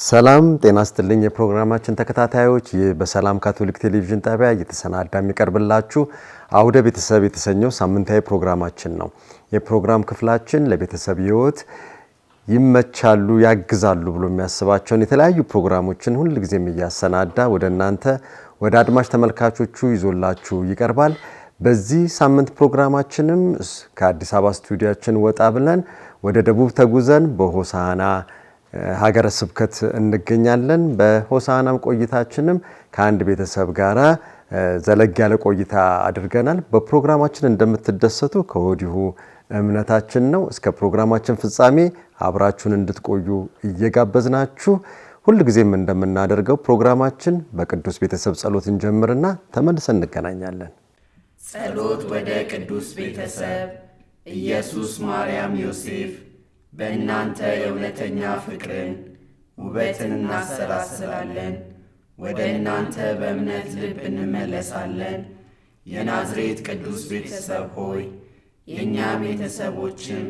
ሰላም ጤና ይስጥልኝ የፕሮግራማችን ተከታታዮች በሰላም ካቶሊክ ቴሌቪዥን ጣቢያ እየተሰናዳ የሚቀርብላችሁ አውደ ቤተሰብ የተሰኘው ሳምንታዊ ፕሮግራማችን ነው። የፕሮግራም ክፍላችን ለቤተሰብ ህይወት ይመቻሉ ያግዛሉ ብሎ የሚያስባቸውን የተለያዩ ፕሮግራሞችን ሁሉ ጊዜም እያሰናዳ ወደ እናንተ ወደ አድማጭ ተመልካቾቹ ይዞላችሁ ይቀርባል። በዚህ ሳምንት ፕሮግራማችንም ከአዲስ አበባ ስቱዲዮአችን ወጣ ብለን ወደ ደቡብ ተጉዘን በሆሳና ሀገረ ስብከት እንገኛለን። በሆሳናም ቆይታችንም ከአንድ ቤተሰብ ጋራ ዘለግ ያለ ቆይታ አድርገናል። በፕሮግራማችን እንደምትደሰቱ ከወዲሁ እምነታችን ነው። እስከ ፕሮግራማችን ፍጻሜ አብራችሁን እንድትቆዩ እየጋበዝናችሁ ሁልጊዜም እንደምናደርገው ፕሮግራማችን በቅዱስ ቤተሰብ ጸሎት እንጀምርና ተመልሰን እንገናኛለን። ጸሎት ወደ ቅዱስ ቤተሰብ። ኢየሱስ ማርያም ዮሴፍ በእናንተ የእውነተኛ ፍቅርን ውበትን እናሰላስላለን። ወደ እናንተ በእምነት ልብ እንመለሳለን። የናዝሬት ቅዱስ ቤተሰብ ሆይ የእኛ ቤተሰቦችም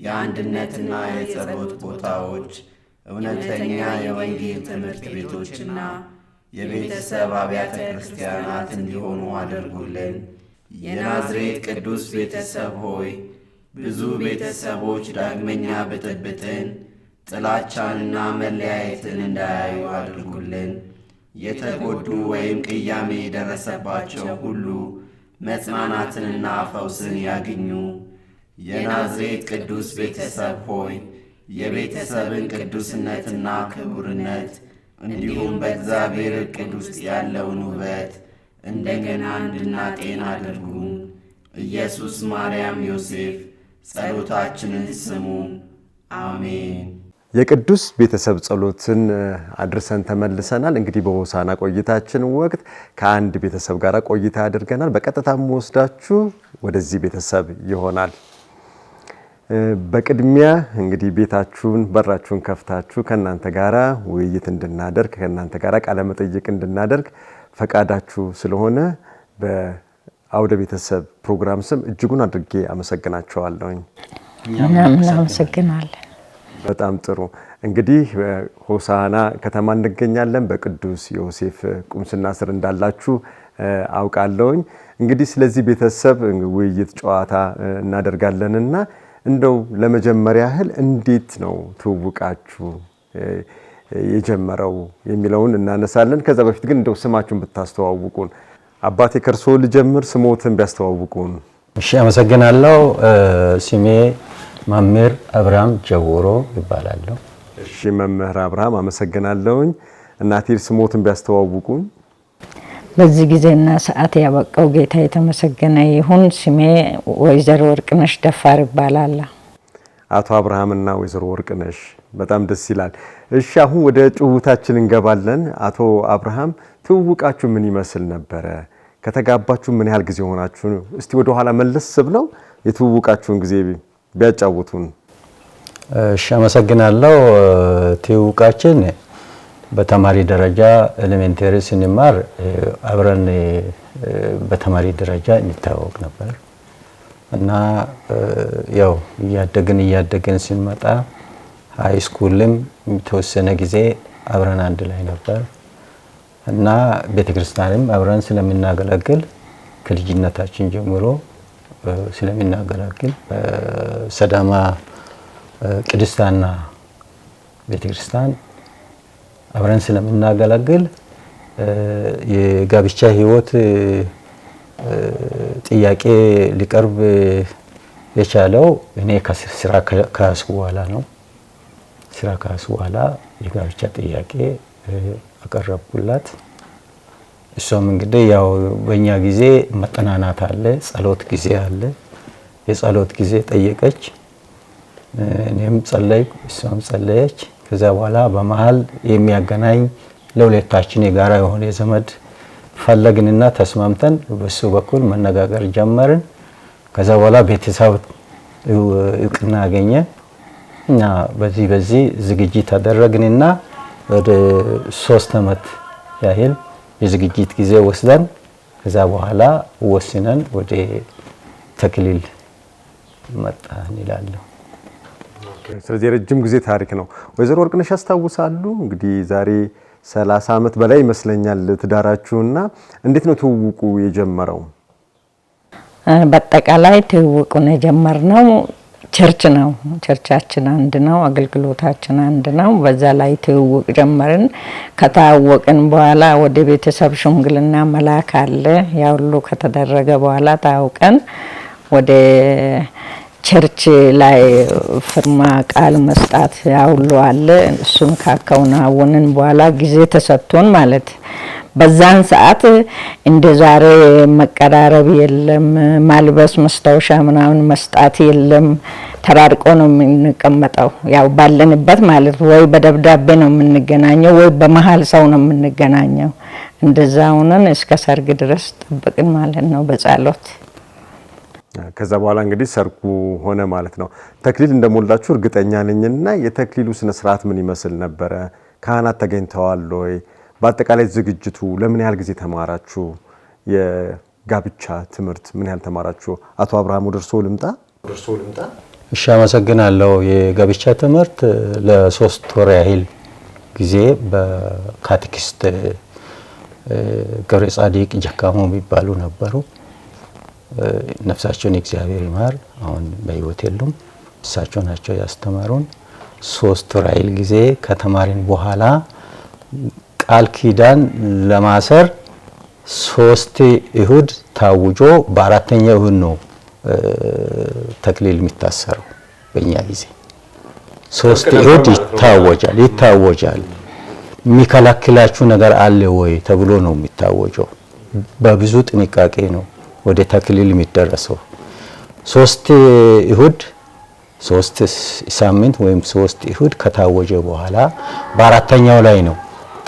የአንድነትና የጸሎት ቦታዎች፣ እውነተኛ የወንጌል ትምህርት ቤቶችና የቤተሰብ አብያተ ክርስቲያናት እንዲሆኑ አድርጉልን። የናዝሬት ቅዱስ ቤተሰብ ሆይ ብዙ ቤተሰቦች ዳግመኛ ብጥብጥን፣ ጥላቻንና መለያየትን እንዳያዩ አድርጉልን። የተጎዱ ወይም ቅያሜ የደረሰባቸው ሁሉ መጽናናትንና ፈውስን ያግኙ። የናዝሬት ቅዱስ ቤተሰብ ሆይ የቤተሰብን ቅዱስነትና ክቡርነት እንዲሁም በእግዚአብሔር ዕቅድ ውስጥ ያለውን ውበት እንደገና እንድናጤን አድርጉ። ኢየሱስ ማርያም ዮሴፍ ጸሎታችንን ስሙ። አሜን። የቅዱስ ቤተሰብ ጸሎትን አድርሰን ተመልሰናል። እንግዲህ በሆሳና ቆይታችን ወቅት ከአንድ ቤተሰብ ጋር ቆይታ አድርገናል። በቀጥታም ወስዳችሁ ወደዚህ ቤተሰብ ይሆናል። በቅድሚያ እንግዲህ ቤታችሁን በራችሁን ከፍታችሁ ከናንተ ጋራ ውይይት እንድናደርግ ከናንተ ጋራ ቃለ መጠይቅ እንድናደርግ ፈቃዳችሁ ስለሆነ በአውደ ቤተሰብ ፕሮግራም ስም እጅጉን አድርጌ አመሰግናችኋለሁኝ። እናመሰግናለን። በጣም ጥሩ። እንግዲህ ሆሳና ከተማ እንገኛለን። በቅዱስ ዮሴፍ ቁምስና ስር እንዳላችሁ አውቃለሁኝ። እንግዲህ ስለዚህ ቤተሰብ ውይይት ጨዋታ እናደርጋለንና እንደው ለመጀመሪያ ያህል እንዴት ነው ትውውቃችሁ የጀመረው የሚለውን እናነሳለን። ከዛ በፊት ግን እንደው ስማችሁን ብታስተዋውቁን። አባቴ ከርሶ ልጀምር፣ ስሞትን ቢያስተዋውቁን። እሺ፣ አመሰግናለሁ። ስሜ መምህር አብርሃም ጀውሮ ይባላል። እሺ፣ መምህር አብርሃም አመሰግናለሁኝ። እናቴ ስሞትን ቢያስተዋውቁን። በዚህ ጊዜና ሰዓት ያበቃው ጌታ የተመሰገነ ይሁን። ስሜ ወይዘሮ ወርቅነሽ ደፋር ይባላል። አቶ አብርሃምና ወይዘሮ ወርቅነሽ በጣም ደስ ይላል። እሺ፣ አሁን ወደ ጭውውታችን እንገባለን። አቶ አብርሃም ትውውቃችሁ ምን ይመስል ነበረ? ከተጋባችሁ ምን ያህል ጊዜ ሆናችሁ? እስቲ ወደ ኋላ መለስ ብለው የትውውቃችሁን ጊዜ ቢያጫውቱን። እሺ፣ አመሰግናለሁ። ትውውቃችን በተማሪ ደረጃ ኤሌመንተሪ ስንማር አብረን በተማሪ ደረጃ እንተዋወቅ ነበር እና ያው እያደግን ስንመጣ ሃይ ስኩልም የተወሰነ ጊዜ አብረን አንድ ላይ ነበር እና ቤተክርስቲያንም አብረን ስለምናገለግል ከልጅነታችን ጀምሮ ስለምናገለግል በሰዳማ ቅድስት ሐና ቤተክርስቲያን አብረን ስለምናገለግል የጋብቻ ህይወት ጥያቄ ሊቀርብ የቻለው እኔ ከስራ ከያዝኩ በኋላ ነው። ስራ ከያዝኩ በኋላ የጋብቻ ጥያቄ አቀረብኩላት። እሷም እንግዲህ ያው በእኛ ጊዜ መጠናናት አለ፣ ጸሎት ጊዜ አለ። የጸሎት ጊዜ ጠየቀች፣ እኔም ጸለይኩ፣ እሷም ጸለየች። ከዛ በኋላ በመሃል የሚያገናኝ ለሁለታችን የጋራ የሆነ ዘመድ ፈለግንና ተስማምተን በሱ በኩል መነጋገር ጀመርን። ከዛ በኋላ ቤተሰብ እውቅና አገኘ እና በዚህ ዝግጅት አደረግንና ወደ 3 ዓመት ያህል የዝግጅት ጊዜ ወስደን ከዛ በኋላ ወስነን ወደ ተክሊል መጣን ይላል። ስለዚህ ረጅም ጊዜ ታሪክ ነው። ወይዘሮ ወርቅነሽ ያስታውሳሉ? እንግዲህ ዛሬ 30 ዓመት በላይ ይመስለኛል ትዳራችሁና እንዴት ነው ትውውቁ የጀመረው? በአጠቃላይ ትውውቁን የጀመርነው ቸርች ነው። ቸርቻችን አንድ ነው፣ አገልግሎታችን አንድ ነው። በዛ ላይ ትውውቅ ጀመርን። ከታወቅን በኋላ ወደ ቤተሰብ ሽምግልና መላክ አለ። ያ ሁሉ ከተደረገ በኋላ ታውቀን ወደ ቸርች ላይ ፍርማ ቃል መስጣት ያ ሁሉ አለ። እሱን ካከናወንን በኋላ ጊዜ ተሰጥቶን ማለት በዛን ሰዓት እንደ ዛሬ መቀራረብ የለም፣ ማልበስ መስታወሻ ምናምን መስጣት የለም። ተራርቆ ነው የምንቀመጠው፣ ያው ባለንበት ማለት ወይ በደብዳቤ ነው የምንገናኘው ወይ በመሀል ሰው ነው የምንገናኘው። እንደዛ ሆነን እስከ ሰርግ ድረስ ጠብቅን ማለት ነው በጸሎት። ከዛ በኋላ እንግዲህ ሰርጉ ሆነ ማለት ነው። ተክሊል እንደሞላችሁ እርግጠኛ ነኝና የተክሊሉ ስነ ስርዓት ምን ይመስል ነበረ? ካህናት ተገኝተዋል ወይ? በአጠቃላይ ዝግጅቱ ለምን ያህል ጊዜ ተማራችሁ? የጋብቻ ትምህርት ምን ያህል ተማራችሁ? አቶ አብርሃም ወደ እርስዎ ልምጣ። እሺ፣ አመሰግናለሁ። የጋብቻ ትምህርት ለ3 ወር ያህል ጊዜ በካቴኪስት ገብረ ጻዲቅ ጀካሞ የሚባሉ ነበሩ። ነፍሳቸውን እግዚአብሔር ይማር፣ አሁን በህይወት የሉም። እሳቸው ናቸው ያስተማሩን። 3 ወር ያህል ጊዜ ከተማሪን በኋላ ቃል ኪዳን ለማሰር 3 እሁድ ታውጆ በ4ኛው እሁድ ነው ተክሊል የሚታሰረው። በእኛ ጊዜ 3 እሁድ ይታወጃል። የሚከለክላችሁ ነገር አለ ወይ ተብሎ ነው የሚታወጀው። በብዙ ጥንቃቄ ነው ወደ ተክሊል የሚደረሰው። 3 እሁድ 3 ሳምንት ወይም 3 እሁድ ከታወጀ በኋላ በ4ኛው ላይ ነው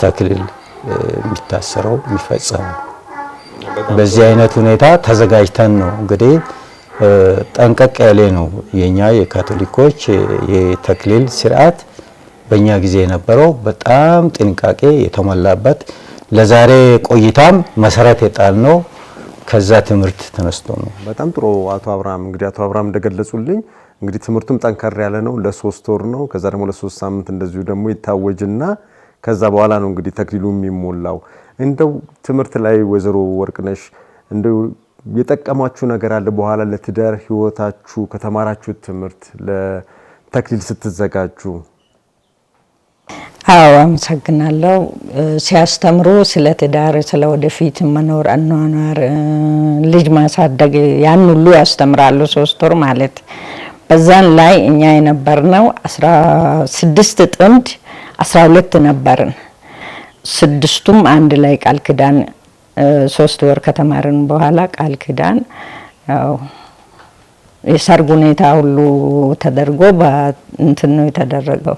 ተክሊል የሚታሰረው የሚፈጸመው። በዚህ አይነት ሁኔታ ተዘጋጅተን ነው እንግዲህ ጠንቀቅ ያለ ነው የኛ የካቶሊኮች የተክሊል ስርዓት በእኛ ጊዜ የነበረው በጣም ጥንቃቄ የተሞላበት ለዛሬ ቆይታም መሰረት የጣልነው ከዛ ትምህርት ተነስቶ ነው። በጣም ጥሩ አቶ አብርሃም። እንግዲህ አቶ አብርሃም እንደገለጹልኝ እንግዲህ ትምህርቱም ጠንከር ያለ ነው። ለ3 ወር ነው። ከዛ ደግሞ ለ3 ሳምንት እንደዚሁ ደግሞ ይታወጅና ከዛ በኋላ ነው እንግዲህ ተክሊሉ የሚሞላው። እንደው ትምህርት ላይ ወይዘሮ ወርቅነሽ እንደው የጠቀማችሁ ነገር አለ በኋላ ለትዳር ህይወታችሁ ከተማራችሁት ትምህርት ለተክሊል ስትዘጋጁ? አዎ አመሰግናለሁ። ሲያስተምሩ ስለ ትዳር፣ ስለ ወደፊት መኖር፣ አኗኗር፣ ልጅ ማሳደግ ያን ሁሉ ያስተምራሉ 3 ወር ማለት። በዛን ላይ እኛ የነበርነው 16 ጥንድ 12 ነበርን። 6ቱም አንድ ላይ ቃል ኪዳን 3 ወር ከተማርን በኋላ ቃል ኪዳን ያው የሰርግ ሁኔታ ሁሉ ተደርጎ በእንትን ነው የተደረገው።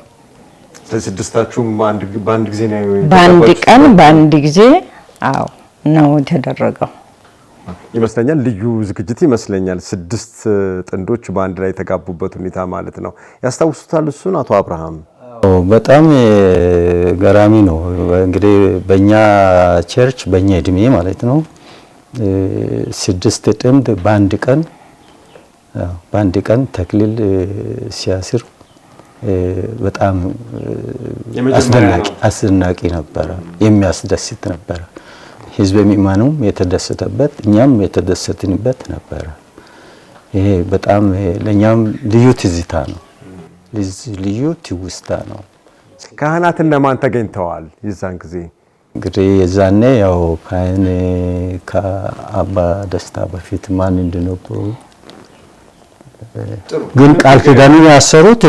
ስድስታችሁም በአንድ ጊዜ ነው? በአንድ ቀን በአንድ ጊዜ አዎ ነው የተደረገው ይመስለኛል። ልዩ ዝግጅት ይመስለኛል። 6 ጥንዶች በአንድ ላይ የተጋቡበት ሁኔታ ማለት ነው። ያስታውሱታል እሱን አቶ አብርሃም? በጣም ገራሚ ነው። እንግዲህ በእኛ ቸርች በእኛ እድሜ ማለት ነው 6 ጥንድ በአንድ ቀን ተክሊል ሲያስር በጣም አስደናቂ ነበረ፣ የሚያስደስት ነበረ። ህዝበ ምእመኑም የተደሰተበት እኛም የተደሰትንበት ነበረ። ይሄ በጣም ለኛም ልዩ ትዝታ ነው፣ ልዩ ትውስታ ነው። ካህናት እነማን ተገኝተዋል የዛን ጊዜ? እንግዲህ የዛኔ ያው ካህን ከአባ ደስታ በፊት ማን እንደነበሩ ግን ቃል ኪዳኑን ያሰሩት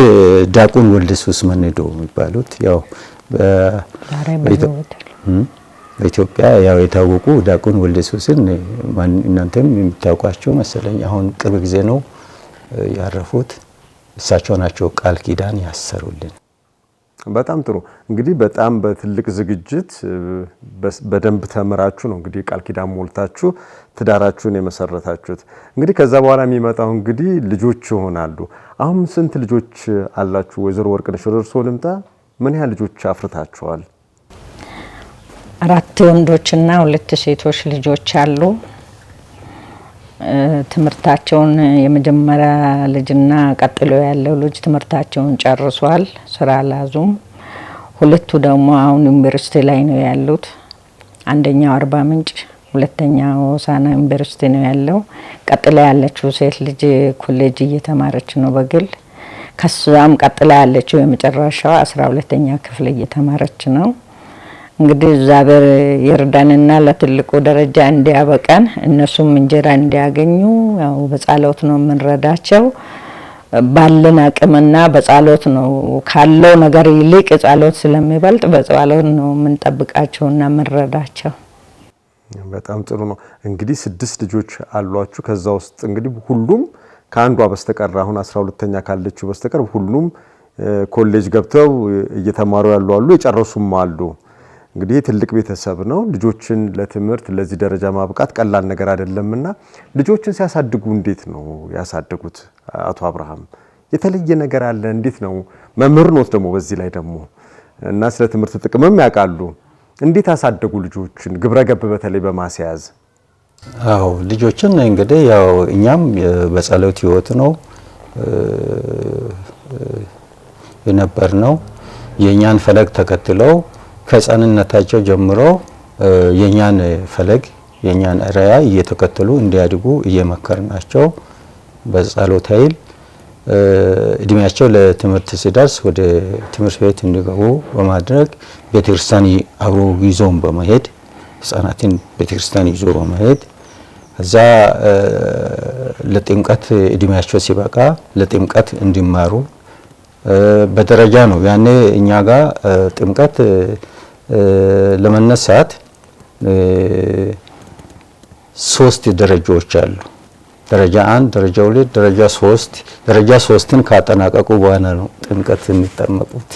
ዲያቆን ወልደ ኢየሱስ መነዶ የሚባሉት ያው በኢትዮጵያ ያው የታወቁ ዲያቆን ወልደ ኢየሱስን እናንተም የምታውቋቸው መሰለኝ። አሁን ቅርብ ጊዜ ነው ያረፉት። እሳቸው ናቸው ቃል ኪዳን ያሰሩልን። በጣም ጥሩ። እንግዲህ በጣም በትልቅ ዝግጅት በደንብ ተምራችሁ ነው እንግዲህ ቃል ኪዳን ሞልታችሁ ትዳራችሁን የመሰረታችሁት። እንግዲህ ከዛ በኋላ የሚመጣው እንግዲህ ልጆች ይሆናሉ። አሁን ስንት ልጆች አላችሁ? ወይዘሮ ወርቅነሽ ወደ እርስዎ ልምጣ። ምን ያህል ልጆች አፍርታችኋል? 4 ወንዶችና 2 ሴቶች ልጆች አሉ። ትምህርታቸውን የመጀመሪያ ልጅና ቀጥሎ ያለው ልጅ ትምህርታቸውን ጨርሷል፣ ስራ አልያዙም። ሁለቱ ደግሞ አሁን ዩኒቨርሲቲ ላይ ነው ያሉት። አንደኛው አርባ ምንጭ፣ ሁለተኛው ሆሳዕና ዩኒቨርሲቲ ነው ያለው። ቀጥላ ያለችው ሴት ልጅ ኮሌጅ እየተማረች ነው በግል። ከሷም ቀጥላ ያለችው የመጨረሻው 12ኛ ክፍል እየተማረች ነው። እንግዲህ እግዚአብሔር ይርዳንና ለትልቁ ደረጃ እንዲያበቃን እነሱም እንጀራ እንዲያገኙ ያው በጸሎት ነው የምንረዳቸው። ባለን አቅምና በጸሎት ነው ካለው ነገር ይልቅ ጸሎት ስለሚበልጥ በጸሎት ነው የምንጠብቃቸውና የምንረዳቸው። በጣም ጥሩ ነው። እንግዲህ 6 ልጆች አሏችሁ። ከዛ ውስጥ እንግዲህ ሁሉም ከአንዷ በስተቀር አሁን 12ኛ ካለችው በስተቀር ሁሉም ኮሌጅ ገብተው እየተማሩ ያሉ አሉ፣ የጨረሱም አሉ። እንግዲህ ትልቅ ቤተሰብ ነው። ልጆችን ለትምህርት ለዚህ ደረጃ ማብቃት ቀላል ነገር አይደለምና ልጆችን ሲያሳድጉ እንዴት ነው ያሳደጉት? አቶ አብርሃም የተለየ ነገር አለ? እንዴት ነው? መምህር ኖት ደግሞ በዚህ ላይ ደግሞ እና ስለ ትምህርት ጥቅምም ያውቃሉ። እንዴት አሳደጉ ልጆችን ግብረገብ በተለይ በማስያዝ? አዎ ልጆችን እንግዲህ ያው እኛም በጸሎት ህይወት ነው የነበር ነው የኛን ፈለግ ተከትለው ከህፃንነታቸው ጀምሮ የኛን ፈለግ የኛን ራያ እየተከተሉ እንዲያድጉ እየመከርናቸው በጸሎት ኃይል እድሜያቸው ለትምህርት ሲደርስ ወደ ትምህርት ቤት እንዲገቡ በማድረግ ቤተክርስቲያን አብሮ ይዞም በመሄድ ህፃናትን ቤተክርስቲያን ይዞ በመሄድ እዛ ለጥምቀት እድሜያቸው ሲበቃ ለጥምቀት እንዲማሩ በደረጃ ነው። ያኔ እኛ ጋር ጥምቀት ለመነሳት 3 ደረጃዎች አሉ። ደረጃ 1፣ ደረጃ 2፣ ደረጃ 3። ደረጃ 3ን ካጠናቀቁ በኋላ ነው ጥምቀት የሚጠመቁት።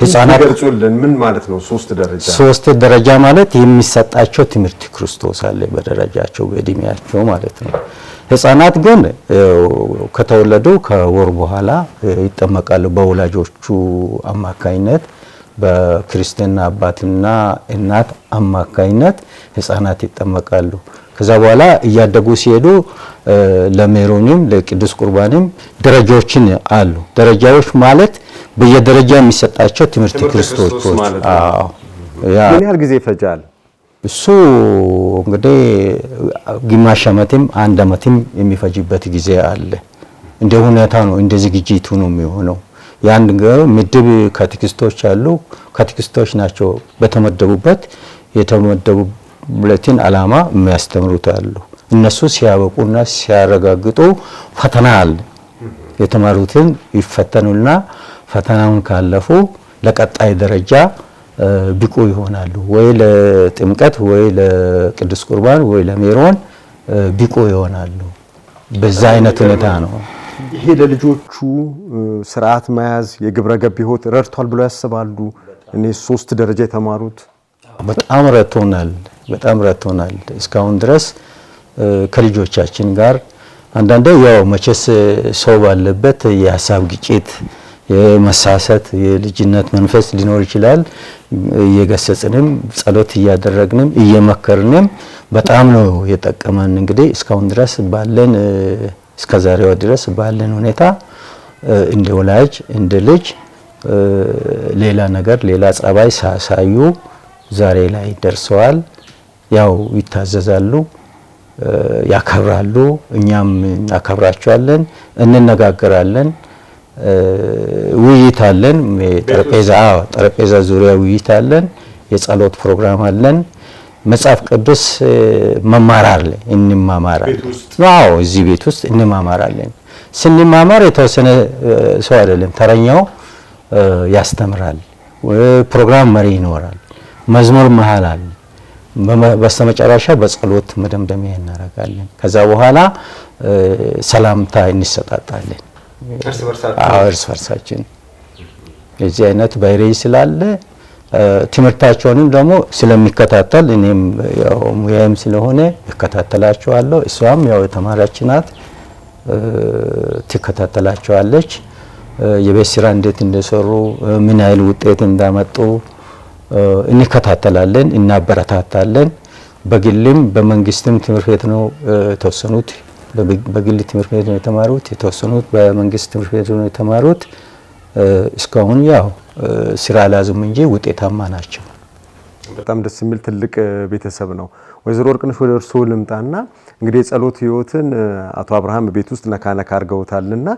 ህፃናት ገልጾልን ምን ማለት ነው? 3 ደረጃ 3 ደረጃ ማለት የሚሰጣቸው ትምህርት ክርስቶስ አለ በደረጃቸው በእድሜያቸው ማለት ነው። ህፃናት ግን ከተወለዱ ከወር በኋላ ይጠመቃሉ። በወላጆቹ አማካይነት በክርስቲያና አባትና እናት አማካይነት ህፃናት ይጠመቃሉ። ከዛ በኋላ እያደጉ ሲሄዱ ለሜሮንም ለቅዱስ ቁርባንም ደረጃዎችን አሉ። ደረጃዎች ማለት በየደረጃ የሚሰጣቸው ትምህርት ክርስቶስ ማለት ነው። ምን ያህል ጊዜ ይፈጃል? እሱ እንግዲህ ግማሽ ዓመትም 1 ዓመትም የሚፈጅበት ጊዜ አለ። እንደ ሁኔታ ነው፣ እንደ ዝግጅቱ ነው የሚሆነው። ያን ምድብ ካቴኪስቶች አሉ። ካቴኪስቶች ናቸው በተመደቡበት የተመደቡለትን ዓላማ የሚያስተምሩት አሉ። እነሱ ሲያበቁና ሲያረጋግጡ ፈተና አለ። የተማሩትን ይፈተኑና ፈተናውን ካለፉ ለቀጣይ ደረጃ ብቁ ይሆናሉ። ወይ ለጥምቀት ወይ ለቅዱስ ቁርባን ወይ ለሜሮን ብቁ ይሆናሉ። በዛ አይነት ሁኔታ ነው። ይሄ ለልጆቹ ስርዓት መያዝ የግብረ ገብ ህይወት ረድቷል ብለው ያስባሉ? እኔ 3 ደረጃ የተማሩት በጣም ረድቶናል፣ በጣም ረድቶናል። እስካሁን ድረስ ከልጆቻችን ጋር አንዳንዴ ያው መቼስ ሰው ባለበት የሀሳብ ግጭት የመሳሰት የልጅነት መንፈስ ሊኖር ይችላል። እየገሰጽንም ጸሎት እያደረግንም እየመከርንም በጣም ነው የጠቀመን። እንግዲህ እስካሁን ድረስ ባለን እስከዛሬው ድረስ ባለን ሁኔታ እንደ ወላጅ እንደ ልጅ ሌላ ነገር ሌላ ጸባይ ሳያሳዩ ዛሬ ላይ ደርሰዋል። ያው ይታዘዛሉ፣ ያከብራሉ፣ እኛም እናከብራቸዋለን፣ እንነጋገራለን። ውይይት አለን። ጠረጴዛ ዙሪያ ውይይት አለን። የጸሎት ፕሮግራም አለን። መጽሐፍ ቅዱስ መማር አለ፣ እንማማራለን። አዎ እዚህ ቤት ውስጥ እንማማራለን። ስንማማር የተወሰነ ሰው አይደለም፣ ተረኛው ያስተምራል። ፕሮግራም መሪ ይኖራል፣ መዝሙር መሃል አለ። በስተመጨረሻ በጸሎት መደምደሚያ እናደርጋለን። ከዛ በኋላ ሰላምታ እንሰጣጣለን እርስ በርሳችን። የዚህ አይነት ባህሪ ስላለ ትምህርታቸውንም ደግሞ ስለሚከታተል እኔም ያው ሙያም ስለሆነ እከታተላቸዋለሁ። እሷም ያው ተማሪያች ናት፣ ትከታተላቸዋለች። የቤት ስራ እንዴት እንደሰሩ ምን ያህል ውጤት እንዳመጡ እንከታተላለን፣ እናበረታታለን። በግልም በመንግስትም ትምህርት ቤት ነው የተወሰኑት በግል ትምህርት ቤት ነው የተማሩት። የተወሰኑት በመንግስት ትምህርት ቤት ነው የተማሩት። እስካሁን ያው ስራ አልያዙም እንጂ ውጤታማ ናቸው። በጣም ደስ የሚል ትልቅ ቤተሰብ ነው። ወይዘሮ ወርቅነሽ ወደ እርስዎ ልምጣና እንግዲህ የጸሎት ህይወትን አቶ አብርሃም ቤት ውስጥ ነካነካ አድርገውታልና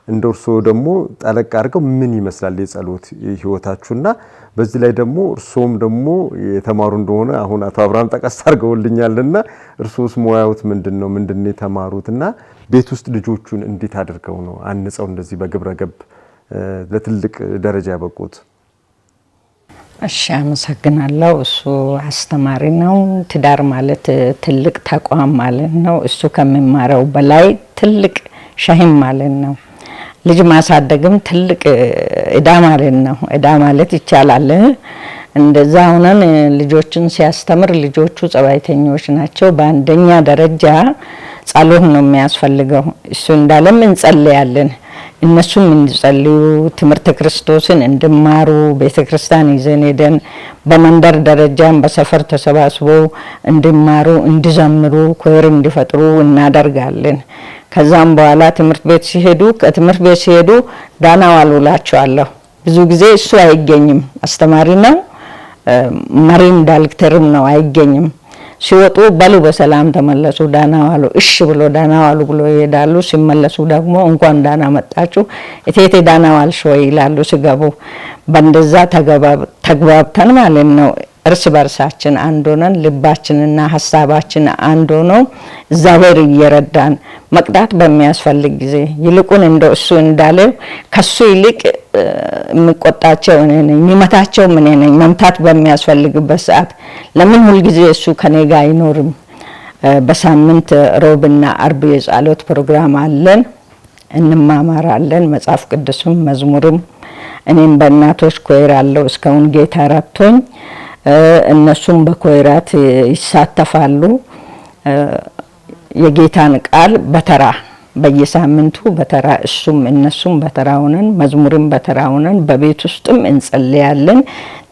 እንደ እርስዎ ደግሞ ጠለቅ አድርገው ምን ይመስላል የጸሎት ህይወታችሁና በዚህ ላይ ደግሞ እርስዎም ደግሞ የተማሩ እንደሆነ አሁን አቶ አብርሃም ጠቀስ አድርገውልኛልና እርስዎስ ሙያዎት ምንድነው የተማሩትና ቤት ውስጥ ልጆቹን እንዴት አድርገው ነው አንጸው እንደዚህ በግብረ ገብ ለትልቅ ደረጃ ያበቁት? እሺ አመሰግናለሁ። እሱ አስተማሪ ነው። ትዳር ማለት ትልቅ ተቋም ማለት ነው። እሱ ከሚማረው በላይ ትልቅ ሸሂም ማለት ነው። ልጅ ማሳደግም ትልቅ እዳ ማለት ነው። እዳ ማለት ይቻላል። እንደዛ ሆነን ልጆችን ሲያስተምር ልጆቹ ጸባይተኞች ናቸው። በአንደኛ ደረጃ ጸሎት ነው የሚያስፈልገው። እሱ እንዳለም እንጸልያለን፣ እነሱም እንዲጸልዩ ትምህርተ ክርስቶስን እንዲማሩ ቤተክርስቲያን ይዘን ሄደን በመንደር ደረጃም በሰፈር ተሰባስበው እንዲማሩ እንዲዘምሩ ኮር እንዲፈጥሩ እናደርጋለን። ከዛም በኋላ ትምህርት ቤት ሲሄዱ ከትምህርት ቤት ሲሄዱ ዳና ዋሉላቸዋለሁ። ብዙ ጊዜ እሱ አይገኝም፣ አስተማሪ ነው፣ መሪም ዳይሬክተርም ነው፣ አይገኝም። ሲወጡ በሉ በሰላም ተመለሱ ዳና ዋሉ፣ እሺ ብሎ ዳና ዋሉ ብሎ ይሄዳሉ። ሲመለሱ ደግሞ እንኳን ዳና መጣችሁ እቴቴ ዳና ዋልሽ ወይ ይላሉ ሲገቡ። በእንደዛ ተግባብተን ማለት ነው እርስ በርሳችን አንድ ሆነን ልባችንና ሀሳባችን አንድ ሆነው እግዚአብሔር እየረዳን መቅጣት በሚያስፈልግ ጊዜ ይልቁን እንደው እሱ እንዳለ ከሱ ይልቅ የሚቆጣቸው እኔ ነኝ፣ የሚመታቸው እኔ ነኝ። መምታት በሚያስፈልግበት ሰዓት ለምን ሁልጊዜ እሱ ከኔ ጋር አይኖርም? በሳምንት ሮብና አርብ የጸሎት ፕሮግራም አለን፣ እንማማራለን፣ መጽሐፍ ቅዱስም መዝሙርም። እኔም በእናቶች ኮይር አለው እስካሁን ጌታ ረድቶኝ እነሱም በኮይራት ይሳተፋሉ። የጌታን ቃል በተራ በየሳምንቱ በተራ እሱም እነሱም በተራ ሆነን መዝሙርም በተራ ሆነን በቤት ውስጥም እንጸልያለን።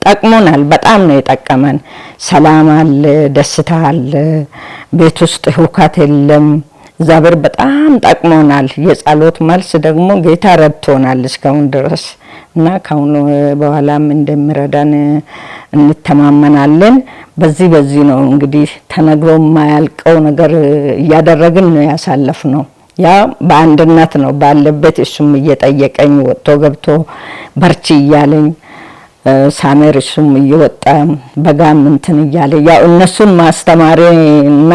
ጠቅሞናል። በጣም ነው የጠቀመን። ሰላም አለ፣ ደስታ አለ፣ ቤት ውስጥ ሁከት የለም። እግዚአብሔር በጣም ጠቅሞናል። የጸሎት መልስ ደግሞ ጌታ ረድቶናል እስካሁን ድረስ እና ካሁን በኋላም እንደሚረዳን እንተማመናለን። በዚህ ነው እንግዲህ ተነግሮ የማያልቀው ነገር እያደረግን ነው ያሳለፍነው። ያ በአንድነት ነው ባለበት እሱም እየጠየቀኝ ወጥቶ ገብቶ በርቺ እያለኝ ሳሜር እሱም እየወጣ በጋም እንትን እያለ ያው እነሱን ማስተማርና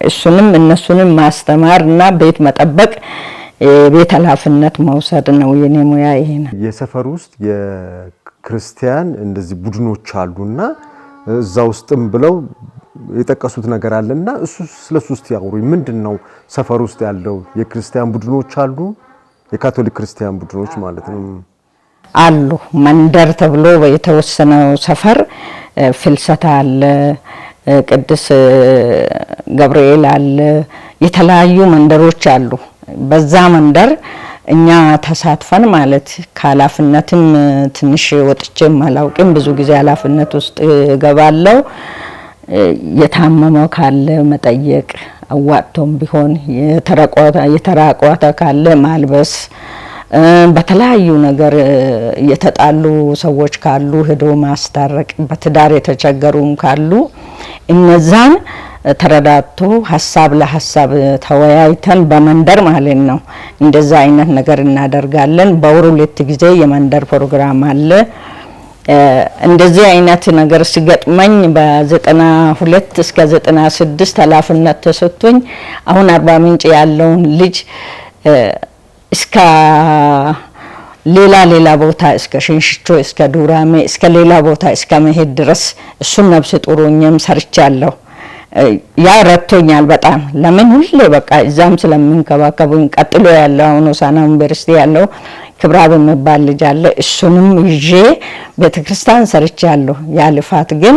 እሱንም እነሱንም ማስተማርና ቤት መጠበቅ የቤት ኃላፊነት መውሰድ ነው የኔ ሙያ። ይሄ ነው። የሰፈር ውስጥ የክርስቲያን እንደዚህ ቡድኖች አሉና እዛ ውስጥም ብለው የጠቀሱት ነገር አለና እሱ ስለሱ ውስጥ ያወሩኝ ምንድነው? ሰፈር ውስጥ ያለው የክርስቲያን ቡድኖች አሉ፣ የካቶሊክ ክርስቲያን ቡድኖች ማለት ነው አሉ። መንደር ተብሎ የተወሰነው ሰፈር ፍልሰታ አለ፣ ቅዱስ ገብርኤል አለ፣ የተለያዩ መንደሮች አሉ። በዛ መንደር እኛ ተሳትፈን ማለት ከኃላፊነትም ትንሽ ወጥቼም አላውቅም። ብዙ ጊዜ ኃላፊነት ውስጥ ገባለው። የታመመው ካለ መጠየቅ፣ አዋጥቶም ቢሆን የተራቆተ ካለ ማልበስ፣ በተለያዩ ነገር የተጣሉ ሰዎች ካሉ ሄዶ ማስታረቅ፣ በትዳር የተቸገሩም ካሉ እነዛን ተረዳቶ ሀሳብ ለሀሳብ ተወያይተን በመንደር ማለት ነው እንደዛ አይነት ነገር እናደርጋለን። በወር 2 ጊዜ የመንደር ፕሮግራም አለ። እንደዚህ አይነት ነገር ሲገጥመኝ በ92 እስከ 96 ኃላፊነት ተሰጥቶኝ አሁን አርባ ምንጭ ያለውን ልጅ እስከ ሌላ ቦታ እስከ ሽንሽቾ እስከ ዱራሜ እስከ ሌላ ቦታ እስከ መሄድ ድረስ እሱን ነብስ ጡሩኝም ሰርቻለሁ። ያ ረድቶኛል በጣም። ለምን ሁሌ በቃ እዛም ስለምንከባከቡኝ ቀጥሎ ያለው አሁን ሆሳዕና ዩኒቨርሲቲ ያለው ክብራብ የሚባል ልጅ አለ። እሱንም ይዤ ቤተክርስቲያን ሰርቻለሁ። ያ ልፋት ግን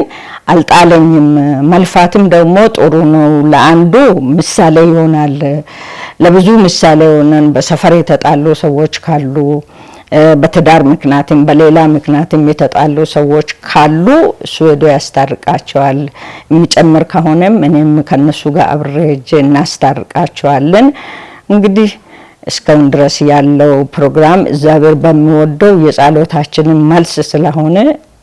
አልጣለኝም። መልፋትም ደግሞ ጥሩ ነው። ለአንዱ ምሳሌ ይሆናል፣ ለብዙ ምሳሌ ሆነን በሰፈር የተጣሉ ሰዎች ካሉ በትዳር ምክንያትም በሌላ ምክንያትም የተጣሉ ሰዎች ካሉ እሱ ሄዶ ያስታርቃቸዋል። የሚጨምር ከሆነም እኔም ከነሱ ጋር አብሬ ሄጄ እናስታርቃቸዋለን። እንግዲህ እስካሁን ድረስ ያለው ፕሮግራም እግዚአብሔር በሚወደው የጸሎታችንን መልስ ስለሆነ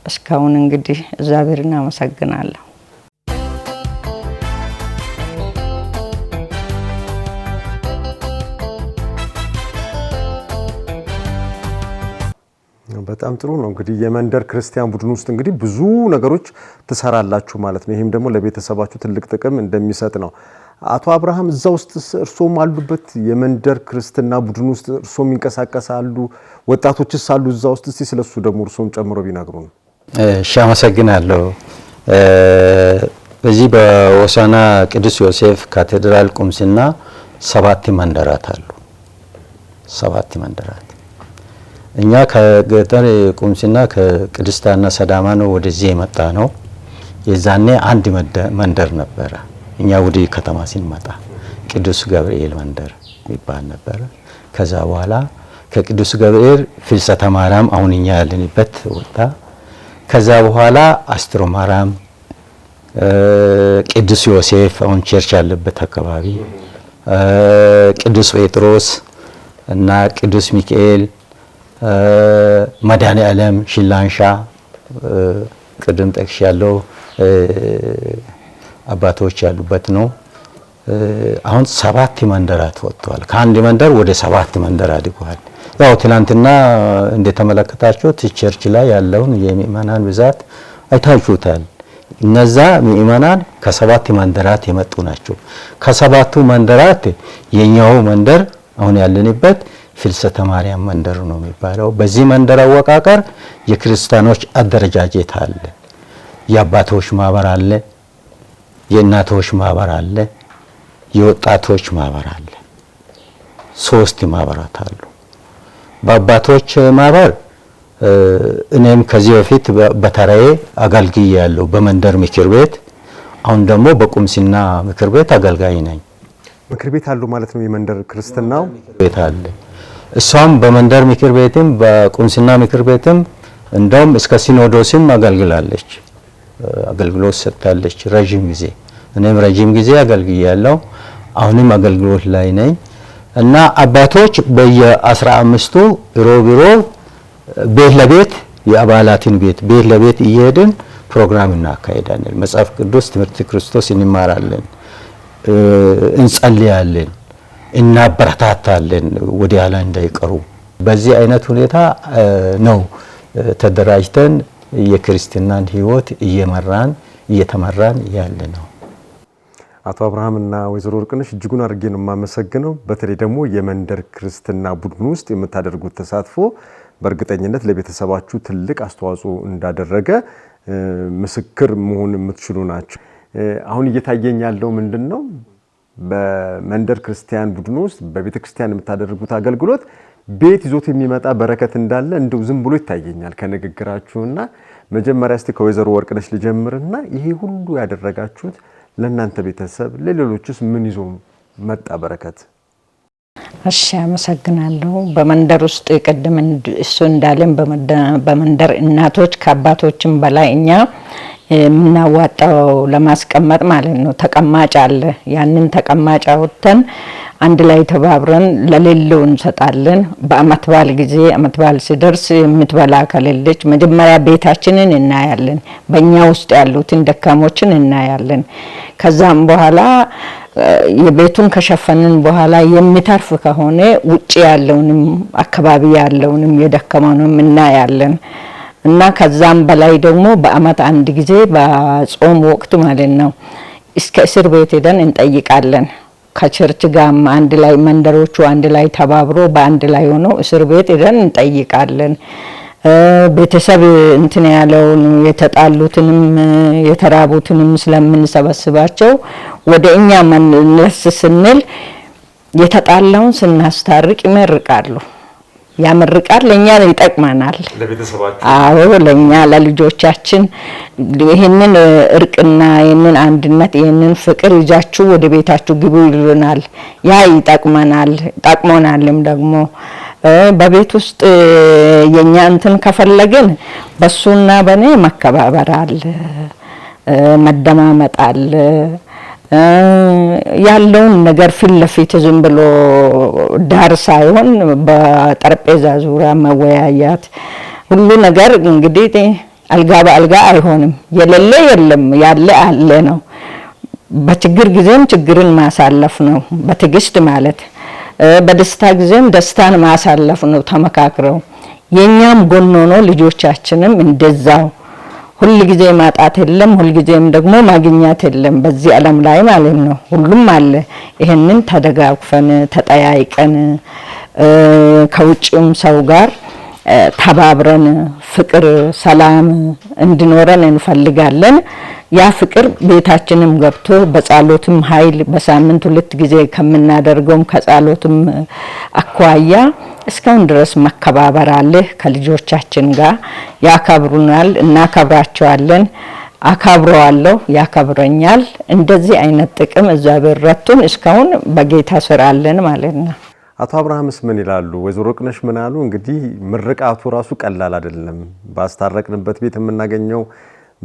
እስካሁን እንግዲህ እግዚአብሔርን አመሰግናለሁ። በጣም ጥሩ ነው። እንግዲህ የመንደር ክርስቲያን ቡድን ውስጥ እንግዲህ ብዙ ነገሮች ትሰራላችሁ ማለት ነው። ይሄም ደግሞ ለቤተሰባችሁ ትልቅ ጥቅም እንደሚሰጥ ነው። አቶ አብርሃም እዛ ውስጥ እርሶም አሉበት የመንደር ክርስትና ቡድን ውስጥ እርሶም ይንቀሳቀሳሉ፣ ወጣቶችስ አሉ እዛ ውስጥ? እስቲ ስለሱ ደግሞ እርሶም ጨምሮ ቢነግሩን። እሺ፣ አመሰግናለሁ። በዚህ በሆሳዕና ቅዱስ ዮሴፍ ካቴድራል ቁምስና 7 መንደራት አሉ። 7 መንደራት። እኛ ከገጠር ቁምስና ከቅድስታና ሰዳማ ነው ወደዚህ የመጣ ነው። የዛኔ አንድ መንደር ነበረ። እኛ ወደ ከተማ ሲንመጣ ቅዱስ ገብርኤል መንደር ይባል ነበረ። ከዛ በኋላ ከቅዱስ ገብርኤል ፍልሰተ ማርያም አሁን እኛ ያለንበት ወጣ። ከዛ በኋላ አስትሮ ማርያም፣ ቅዱስ ዮሴፍ አሁን ቸርች ያለበት አካባቢ፣ ቅዱስ ጴጥሮስ እና ቅዱስ ሚካኤል፣ መድኃኔ ዓለም ሽላንሻ ቅድም ጠቅሽ ያለው አባቶች ያሉበት ነው። አሁን 7 መንደራት ወጥቷል። ከአንድ መንደር ወደ 7 መንደር አድጓል። ያው ትናንትና እንደተመለከታችሁት ቸርች ላይ ያለውን የምእመናን ብዛት አይታችሁታል። እነዛ ምእመናን ከ7 መንደራት የመጡ ናቸው። ከ7ቱ መንደራት የኛው መንደር አሁን ያለንበት ፍልሰተ ማርያም መንደር ነው የሚባለው። በዚህ መንደር አወቃቀር የክርስቲያኖች አደረጃጀት አለ። የአባቶች ማህበር አለ፣ የእናቶች ማህበር አለ፣ የወጣቶች ማህበር አለ። 3 ማህበራት አሉ። በአባቶች ማህበር እኔም ከዚህ በፊት በተራዬ አገልግያለሁ በመንደር ምክር ቤት። አሁን ደግሞ በቁምስና ምክር ቤት አገልጋይ ነኝ። ምክር ቤት አሉ ማለት ነው የመንደር ክርስትናው ቤት አለ። እሷም በመንደር ምክር ቤትም በቁምስና ምክር ቤትም እንደውም እስከ ሲኖዶስም አገልግላለች። አገልግሎት ሰጥታለች ረጅም ጊዜ። እኔም ረጅም ጊዜ አገልግያለሁ። አሁንም አገልግሎት ላይ ነኝ እና አባቶች በየ15ቱ ሮብ ቤት ለቤት የአባላትን ቤት ለቤት እየሄድን ፕሮግራም እናካሄዳለን። መጽሐፍ ቅዱስ ትምህርት ክርስቶስ እንማራለን፣ እንጸልያለን፣ እናበረታታለን ወደ ኋላ እንዳይቀሩ። በዚህ አይነት ሁኔታ ነው ተደራጅተን የክርስትናን ሕይወት እየተመራን ያለ ነው። አቶ አብርሃም እና ወይዘሮ ወርቅነሽ እጅጉን አድርጌ ነው የማመሰግነው። በተለይ ደግሞ የመንደር ክርስትና ቡድን ውስጥ የምታደርጉት ተሳትፎ በእርግጠኝነት ለቤተሰባችሁ ትልቅ አስተዋጽኦ እንዳደረገ ምስክር መሆን የምትችሉ ናቸው። አሁን እየታየኝ ያለው ምንድነው? በመንደር ክርስቲያን ቡድን ውስጥ በቤተ ክርስቲያን የምታደርጉት አገልግሎት ቤት ይዞት የሚመጣ በረከት እንዳለ እንደው ዝም ብሎ ይታየኛል ከንግግራችሁና። መጀመሪያ እስቲ ከወይዘሮ ወርቅነሽ ልጀምርና ይሄ ሁሉ ያደረጋችሁት ለእናንተ ቤተሰብ ለሌሎችስ ምን ይዞ መጣ በረከት? እሺ፣ አመሰግናለሁ። በመንደር ውስጥ ቅድም እሱ እንዳለን በመንደር እናቶች ከአባቶችም በላይ እኛ የምናዋጣው ለማስቀመጥ ማለት ነው ተቀማጭ አለ። ያንን ተቀማጭ አውጥተን አንድ ላይ ተባብረን ለሌለው እንሰጣለን። በአመት በዓል ጊዜ አመት በዓል ሲደርስ የምትበላ ከሌለች መጀመሪያ ቤታችንን እናያለን። በእኛ ውስጥ ያሉትን ደካሞችን እናያለን። ከዛም በኋላ የቤቱን ከሸፈንን በኋላ የሚተርፍ ከሆነ ውጪ ያለውንም አካባቢ ያለውንም የደከመውንም እናያለን። እና ከዛም በላይ ደግሞ በአመት አንድ ጊዜ በጾም ወቅት ማለት ነው እስከ እስር ቤት ሄደን እንጠይቃለን። ከቸርች ጋር አንድ ላይ መንደሮቹ አንድ ላይ ተባብሮ በአንድ ላይ ሆኖ እስር ቤት ሄደን እንጠይቃለን። ቤተሰብ እንትን ያለውን የተጣሉትንም የተራቡትንም ስለምንሰበስባቸው ወደ እኛ መለስ ስንል የተጣላውን ስናስታርቅ ይመርቃሉ። ያመርቃል፣ ለኛ ይጠቅመናል። ለቤተሰባችን አዎ፣ ለኛ ለልጆቻችን ይሄንን እርቅና ይሄንን አንድነት ይሄንን ፍቅር ይዛችሁ ወደ ቤታችሁ ግቡ ይሉናል። ያ ይጠቅመናል፣ ጠቅሞናልም ደግሞ በቤት ውስጥ የኛ እንትን ከፈለግን በሱና በኔ መከባበር አለ፣ መደማመጥ አለ። ያለውን ነገር ፊት ለፊት ዝም ብሎ ዳር ሳይሆን በጠረጴዛ ዙሪያ መወያያት። ሁሉ ነገር እንግዲህ አልጋ በአልጋ አይሆንም። የሌለ የለም፣ ያለ አለ ነው። በችግር ጊዜም ችግርን ማሳለፍ ነው በትዕግስት ማለት። በደስታ ጊዜም ደስታን ማሳለፍ ነው ተመካክረው። የኛም ጎን ሆኖ ልጆቻችንም እንደዛው ሁሉ ጊዜ ማጣት የለም፣ ሁሉ ጊዜም ደግሞ ማግኘት የለም በዚህ ዓለም ላይ ማለት ነው። ሁሉም አለ። ይሄንን ተደጋግፈን ተጠያይቀን ከውጭም ሰው ጋር ተባብረን ፍቅር፣ ሰላም እንዲኖረን እንፈልጋለን። ያ ፍቅር ቤታችንም ገብቶ በጸሎትም ኃይል በሳምንት 2 ጊዜ ከምናደርገውም ከጸሎትም አኳያ እስካሁን ድረስ መከባበር አለ። ከልጆቻችን ጋር ያከብሩናል፣ እናከብራቸዋለን። አከብረዋለሁ፣ ያከብረኛል። እንደዚህ አይነት ጥቅም እግዚአብሔር ረድቶን እስካሁን በጌታ ስራ አለን ማለት ነው። አቶ አብርሃምስ ምን ይላሉ? ወይዘሮ ቅነሽ ምን አሉ? እንግዲህ ምርቃቱ ራሱ ቀላል አይደለም። ባስታረቅንበት ቤት የምናገኘው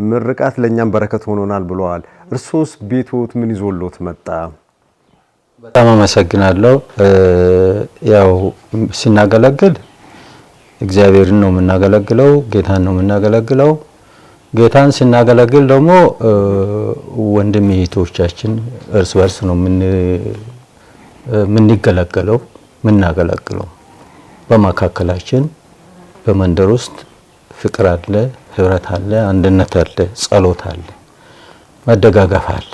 ምርቃት ለኛም በረከት ሆኖናል ብለዋል። እርሶስ ቤቶት ምን ይዞሎት መጣ? በጣም አመሰግናለሁ። ያው ስናገለግል እግዚአብሔርን ነው የምናገለግለው፣ ጌታን ነው የምናገለግለው። ጌታን ስናገለግል ደግሞ ወንድም እህቶቻችን እርስ በርስ ነው የምንገለገለው የምናገለግለው። በመካከላችን በመንደር ውስጥ ፍቅር አለ፣ ህብረት አለ፣ አንድነት አለ፣ ጸሎት አለ፣ መደጋገፍ አለ።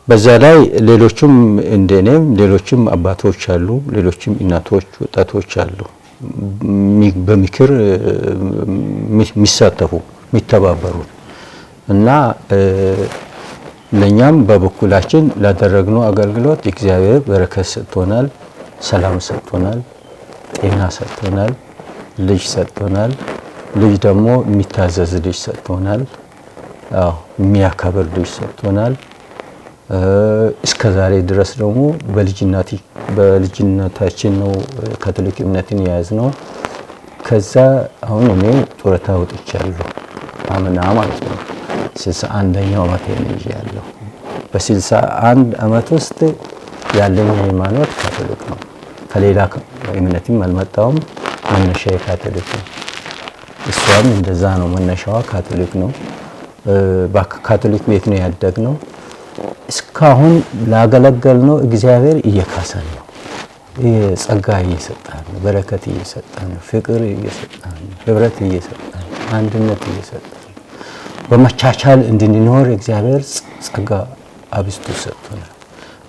በዛ ላይ ሌሎችም እንደኔም ሌሎችም አባቶች አሉ፣ ሌሎችም እናቶች፣ ወጣቶች አሉ በምክር የሚሳተፉ የሚተባበሩ እና ለኛም በበኩላችን ላደረግነው አገልግሎት እግዚአብሔር በረከት ሰጥቶናል፣ ሰላም ሰጥቶናል፣ ጤና ሰጥቶናል፣ ልጅ ሰጥቶናል። ልጅ ደግሞ የሚታዘዝ ልጅ ሰጥቶናል፣ የሚያከብር ልጅ ሰጥቶናል። እስከ ዛሬ ድረስ ደግሞ በልጅነታችን ነው ካቶሊክ እምነትን የያዝነው። ከዛ አሁን እኔ ጡረታ ወጥቻለሁ፣ አምና ማለት ነው። 61ኛው ዓመት ይያለሁ። በ61 ዓመት ውስጥ ያለኝ ሃይማኖት ካቶሊክ ነው። ከሌላ እምነትም አልመጣሁም። መነሻዬ ካቶሊክ ነው። እሷም እንደዛ ነው፣ መነሻዋ ካቶሊክ ነው። በካቶሊክ ቤት ነው ያደግነው። እስካሁን ላገለገልነው እግዚአብሔር እየካሰን ነው። ጸጋ እየሰጠን ነው፣ በረከት እየሰጠን ነው፣ ፍቅር እየሰጠን ነው፣ ህብረት እየሰጠን ነው፣ አንድነት እየሰጠን ነው። በመቻቻል እንድንኖር እግዚአብሔር ጸጋ አብዝቶ ሰጥቶናል።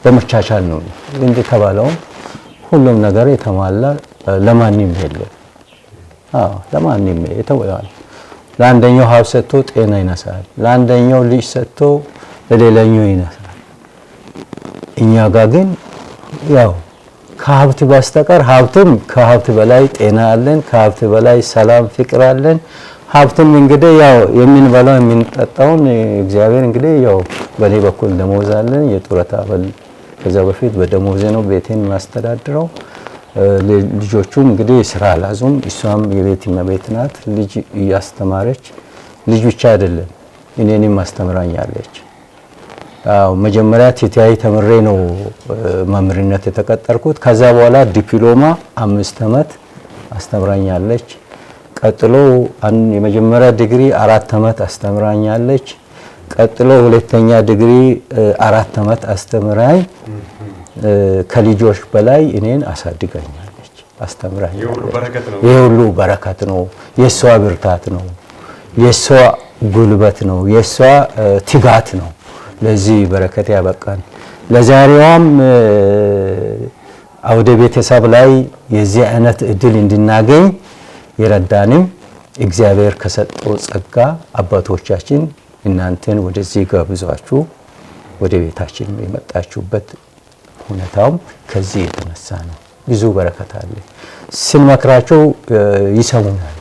በመቻቻል ነው እንደተባለው ሁሉም ነገር የተሟላ ለማንም የለም። ለማንም የተወዋል። ለአንደኛው ሀብት ሰጥቶ ጤና ይነሳል፣ ለአንደኛው ልጅ ሰጥቶ ለሌላኛው ይነሳል። እኛ ጋር ግን ያው ከሀብት በስተቀር ሀብትም ከሀብት በላይ ጤና አለን፣ ከሀብት በላይ ሰላም፣ ፍቅር አለን። ሀብትም እንግዲህ ያው የምንበላው የምንጠጣውን እግዚአብሔር እንግዲህ ያው በኔ በኩል ደሞዝ አለን፣ የጡረታ አበል ከዛ በፊት በደሞዝ ነው ቤቴን ማስተዳድረው። ልጆቹም እንግዲህ ስራ አላዙም። እሷም የቤት እመቤት ናት፣ ልጅ እያስተማረች። ልጅ ብቻ አይደለም እኔንም አስተምራኛለች። መጀመሪያ ቲቲአይ ተምሬ ነው መምህርነት የተቀጠርኩት። ከዛ በኋላ ዲፕሎማ 5 ዓመት አስተምራኛለች። ቀጥሎ የመጀመሪያ ዲግሪ 4 ዓመት አስተምራኛለች። ቀጥሎ ሁለተኛ ዲግሪ 4 ዓመት አስተምራኝ ከልጆች በላይ እኔን አሳድጋኛለች፣ አስተምራኛለች። ይሄ ሁሉ በረከት ነው፣ የሷ ብርታት ነው፣ የሷ ጉልበት ነው፣ የሷ ትጋት ነው ለዚህ በረከት ያበቃን። ለዛሬዋም አውደ ቤተሰብ ላይ የዚህ አይነት እድል እንድናገኝ የረዳንም እግዚአብሔር ከሰጠው ጸጋ አባቶቻችን እናንተን ወደዚህ ጋብዟችሁ ወደ ቤታችን የመጣችሁበት ሁኔታውም ከዚህ የተነሳ ነው። ብዙ በረከት አለ። ስንመክራቸው ይሰሙናል፣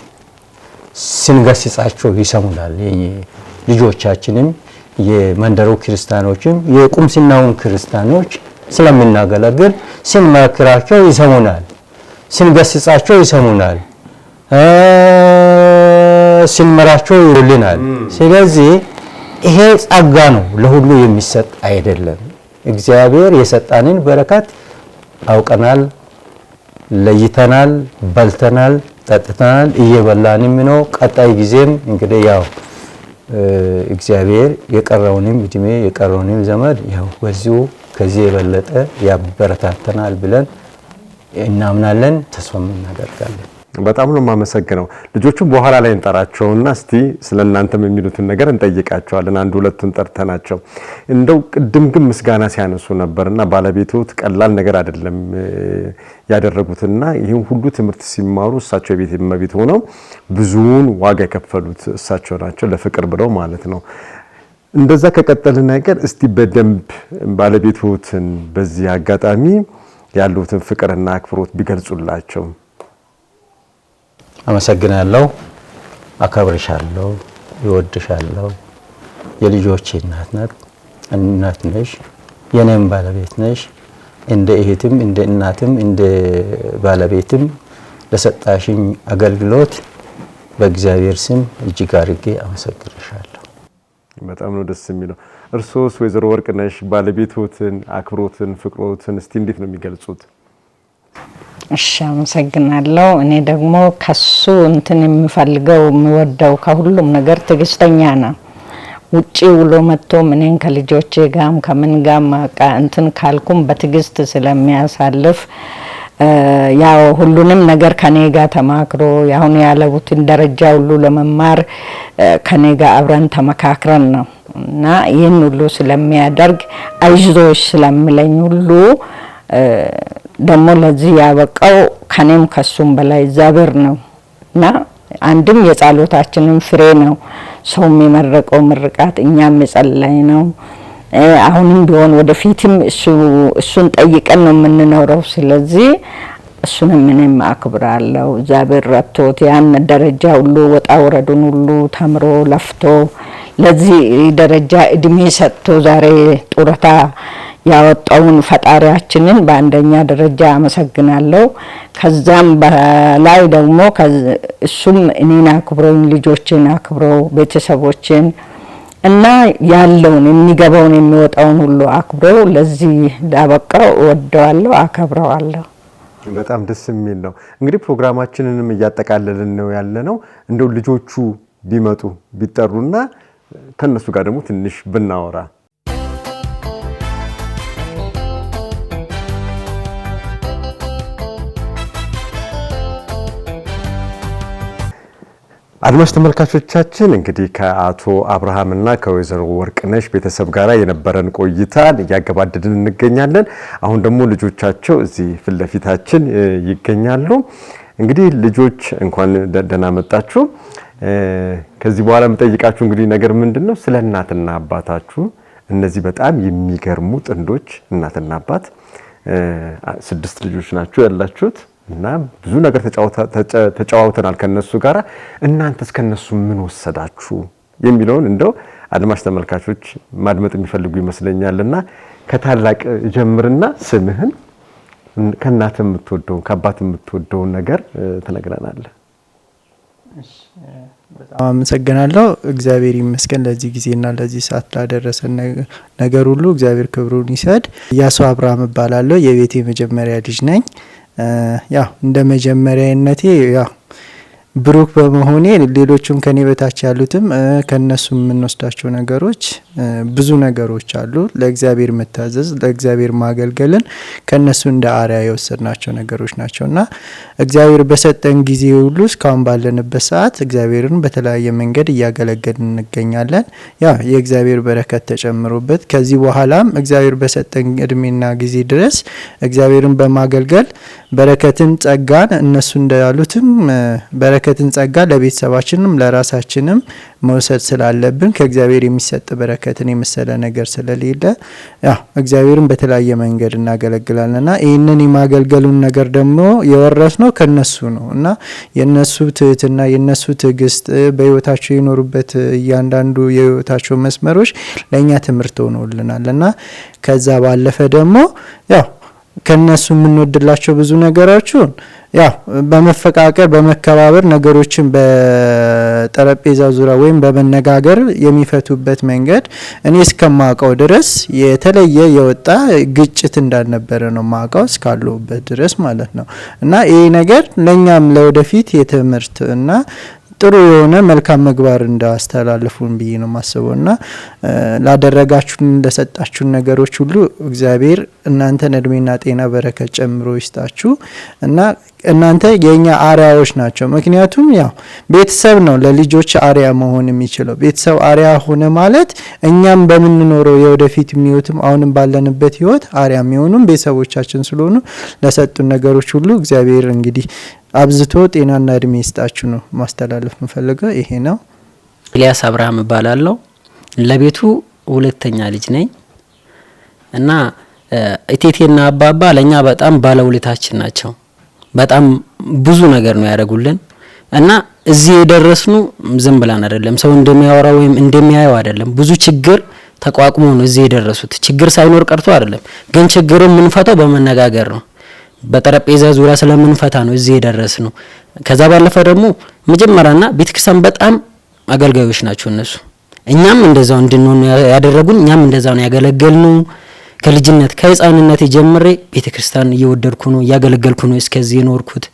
ስንገስጻቸው ይሰሙናል። ልጆቻችንም የመንደሩ ክርስቲያኖችም የቁምስናውን ክርስቲያኖች ስለምናገለግል ስንመክራቸው ይሰሙናል። ስንገስጻቸው ይሰሙናል፣ ስንመራቸው ይውልናል። ስለዚህ ይሄ ጸጋ ነው፣ ለሁሉ የሚሰጥ አይደለም። እግዚአብሔር የሰጣንን በረከት አውቀናል፣ ለይተናል፣ በልተናል፣ ጠጥተናል፣ እየበላንም ነው። ቀጣይ ጊዜም እንግዲህ ያው እግዚአብሔር የቀረውንም እድሜ የቀረውንም ዘመን ያው በዚሁ ከዚህ የበለጠ ያበረታተናል ብለን እናምናለን፣ ተስፋም እናደርጋለን። በጣም ነው የማመሰግነው። ልጆቹም በኋላ ላይ እንጠራቸውና እስቲ ስለናንተም የሚሉትን ነገር እንጠይቃቸዋለን። አንድ ሁለቱን ጠርተናቸው እንደው ቅድም ግን ምስጋና ሲያነሱ ነበርና ባለቤቶት ቀላል ነገር አይደለም ያደረጉትና ይህን ሁሉ ትምህርት ሲማሩ እሳቸው የቤት እመቤት ሆነው ብዙውን ዋጋ የከፈሉት እሳቸው ናቸው፣ ለፍቅር ብለው ማለት ነው። እንደዛ ከቀጠለ ነገር እስቲ በደንብ ባለቤቶትን በዚህ አጋጣሚ ያሉትን ፍቅርና አክብሮት ቢገልጹላቸው። አመሰግናለሁ፣ አከብርሻለሁ፣ ይወድሻለሁ። የልጆቼ እናት ነሽ፣ የኔም ባለቤት ነሽ። እንደ እህትም እንደ እናትም እንደ ባለቤትም ለሰጣሽኝ አገልግሎት በእግዚአብሔር ስም እጅግ አድርጌ አመሰግንሻለሁ። በጣም ነው ደስ የሚለው። እርሶስ ወይዘሮ ወርቅነሽ ባለቤቶትን አክብሮትን ፍቅሮትን እስቲ እንዴት ነው የሚገልጹት? እሺ አመሰግናለሁ። እኔ ደግሞ ከሱ የሚፈልገው የሚወደው ከሁሉም ነገር ትዕግስተኛ ነው። ውጪ ውሎ መጥቶ እኔን ከልጆቼ ጋርም ከምን ጋር ካልኩም በትዕግስት ስለሚያሳልፍ ያው ሁሉንም ነገር ከኔ ጋር ተማክሮ ያሁን ያለቡትን ደረጃ ሁሉ ለመማር ከኔ ጋር አብረን ተመካክረን ነው እና ይህን ሁሉ ስለሚያደርግ አይዞሽ ስለሚለኝ ሁሉ ደግሞ ለዚህ ያበቃው ከኔም ከሱም በላይ እግዚአብሔር ነው እና አንድም የጸሎታችንን ፍሬ ነው። ሰውም የመረቀው ምርቃት እኛም የጸለይ ነው። አሁንም ቢሆን ወደፊትም እሱን ጠይቀን ነው የምንኖረው። ስለዚህ እሱንም እኔም አክብራለሁ። እግዚአብሔር ረድቶት ያን ደረጃ ሁሉ ወጣ ወረዱን ሁሉ ተምሮ ለፍቶ ለዚህ ደረጃ እድሜ ሰጥቶ ዛሬ ጡረታ ያወጣውን ፈጣሪያችንን በአንደኛ ደረጃ አመሰግናለሁ። ከዛም በላይ ደግሞ እሱም እኔን አክብሮኝ ልጆችን አክብሮ ቤተሰቦችን እና ያለውን የሚገባውን የሚወጣውን ሁሉ አክብሮ ለዚህ ዳበቃው እወደዋለሁ፣ አከብረዋለሁ። በጣም ደስ የሚል ነው። እንግዲህ ፕሮግራማችንንም እያጠቃለልን ነው ያለነው። እንደው ልጆቹ ቢመጡ ቢጠሩና ከነሱ ጋር ደግሞ ትንሽ ብናወራ። አድማጭ ተመልካቾቻችን እንግዲህ ከአቶ አብርሃምና ከወይዘሮ ወርቅነሽ ቤተሰብ ጋር የነበረን ቆይታ እያገባደድን እንገኛለን። አሁን ደግሞ ልጆቻቸው እዚህ ፊት ለፊታችን ይገኛሉ። እንግዲህ ልጆች እንኳን ደህና መጣችሁ። ከዚህ በኋላ የምጠይቃችሁ እንግዲህ ነገር ምንድነው ስለ እናትና አባታችሁ። እነዚህ በጣም የሚገርሙ ጥንዶች እናትና አባት 6 ልጆች ናቸው ያላችሁት እና ብዙ ነገር ተጫዋውተናል ከነሱ ጋር። እናንተስ ከነሱ ምን ወሰዳችሁ የሚለውን እንደው አድማጭ ተመልካቾች ማድመጥ የሚፈልጉ ይመስለኛልና ከታላቅ ጀምርና ስምህን ከእናት የምትወደው ከአባት የምትወደው ነገር ትነግረናለህ። እሺ በጣም አመሰግናለሁ። እግዚአብሔር ይመስገን ለዚህ ጊዜና ለዚህ ሰዓት ላደረሰን ነገር ሁሉ እግዚአብሔር ክብሩን ይሰድ። ያሱ አብርሃም እባላለሁ። የቤቴ መጀመሪያ ልጅ ነኝ። ያው እንደ መጀመሪያነቴ ያው ብሩክ በመሆኔ ሌሎቹም ከኔ በታች ያሉትም ከነሱ የምንወስዳቸው ነገሮች ብዙ ነገሮች አሉ። ለእግዚአብሔር መታዘዝ፣ ለእግዚአብሔር ማገልገልን ከነሱ እንደ አርያ የወሰድናቸው ነገሮች ናቸውና እግዚአብሔር በሰጠን ጊዜ ሁሉ እስካሁን ባለንበት ሰዓት እግዚአብሔርን በተለያየ መንገድ እያገለገልን እንገኛለን። ያ የእግዚአብሔር በረከት ተጨምሮበት ከዚህ በኋላም እግዚአብሔር በሰጠን እድሜና ጊዜ ድረስ እግዚአብሔርን በማገልገል በረከትን ጸጋን እነሱ እንዳሉትም በረከትን ጸጋ ለቤተሰባችንም ለራሳችንም መውሰድ ስላለብን ከእግዚአብሔር የሚሰጥ በረከትን የመሰለ ነገር ስለሌለ ያው እግዚአብሔርን በተለያየ መንገድ እናገለግላለንና ይህንን የማገልገሉን ነገር ደግሞ የወረስነው ከነሱ ነው እና የነሱ ትህትና የነሱ ትዕግስት በህይወታቸው የኖሩበት እያንዳንዱ የህይወታቸው መስመሮች ለእኛ ትምህርት ሆነውልናልና ከዛ ባለፈ ደግሞ ያው ከነሱ የምንወድላቸው ብዙ ነገሮችን ያው በመፈቃቀር በመከባበር ነገሮችን በጠረጴዛ ዙሪያ ወይም በመነጋገር የሚፈቱበት መንገድ እኔ እስከማውቀው ድረስ የተለየ የወጣ ግጭት እንዳልነበረ ነው ማውቀው እስካለሁበት ድረስ ማለት ነው። እና ይሄ ነገር ለኛም ለወደፊት የትምህርት እና ጥሩ የሆነ መልካም ምግባር እንዳስተላልፉን ብዬ ነው ማስበውና ላደረጋችሁን ለሰጣችሁን ነገሮች ሁሉ እግዚአብሔር እናንተን እድሜና ጤና በረከት ጨምሮ ይስጣችሁ እና እናንተ የኛ አሪያዎች ናቸው። ምክንያቱም ያው ቤተሰብ ነው ለልጆች አሪያ መሆን የሚችለው። ቤተሰብ አሪያ ሆነ ማለት እኛም በምንኖረው የወደፊት ህይወትም አሁንም ባለንበት ህይወት አሪያ የሚሆኑም ቤተሰቦቻችን ስለሆኑ ለሰጡን ነገሮች ሁሉ እግዚአብሔር እንግዲህ አብዝቶ ጤናና እድሜ ይስጣችሁ ነው ማስተላለፍ የምፈልገው። ይሄ ነው። ኤልያስ አብርሃም እባላለሁ። ለቤቱ ሁለተኛ ልጅ ነኝ እና እቴቴና አባባ ለኛ በጣም ባለውለታችን ናቸው። በጣም ብዙ ነገር ነው ያደረጉልን እና እዚህ የደረስኑ ዝም ብለን አይደለም፣ ሰው እንደሚያወራው ወይም እንደሚያየው አይደለም። ብዙ ችግር ተቋቁሞ ነው እዚህ የደረሱት። ችግር ሳይኖር ቀርቶ አይደለም፣ ግን ችግሩን የምንፈታው በመነጋገር ነው። በጠረጴዛ ዙሪያ ስለምንፈታ ነው እዚህ የደረስነው። ከዛ ባለፈ ደግሞ መጀመሪያና ቤተክርስቲያን በጣም አገልጋዮች ናቸው እነሱ። እኛም እንደዛው እንድንሆን ያደረጉን፣ እኛም እንደዛው ነው ያገለገልነው። ከልጅነት ከህፃንነት ጀምሬ ቤተክርስቲያን እየወደድኩ ነው ያገለገልኩ ነው እስከዚህ የኖርኩት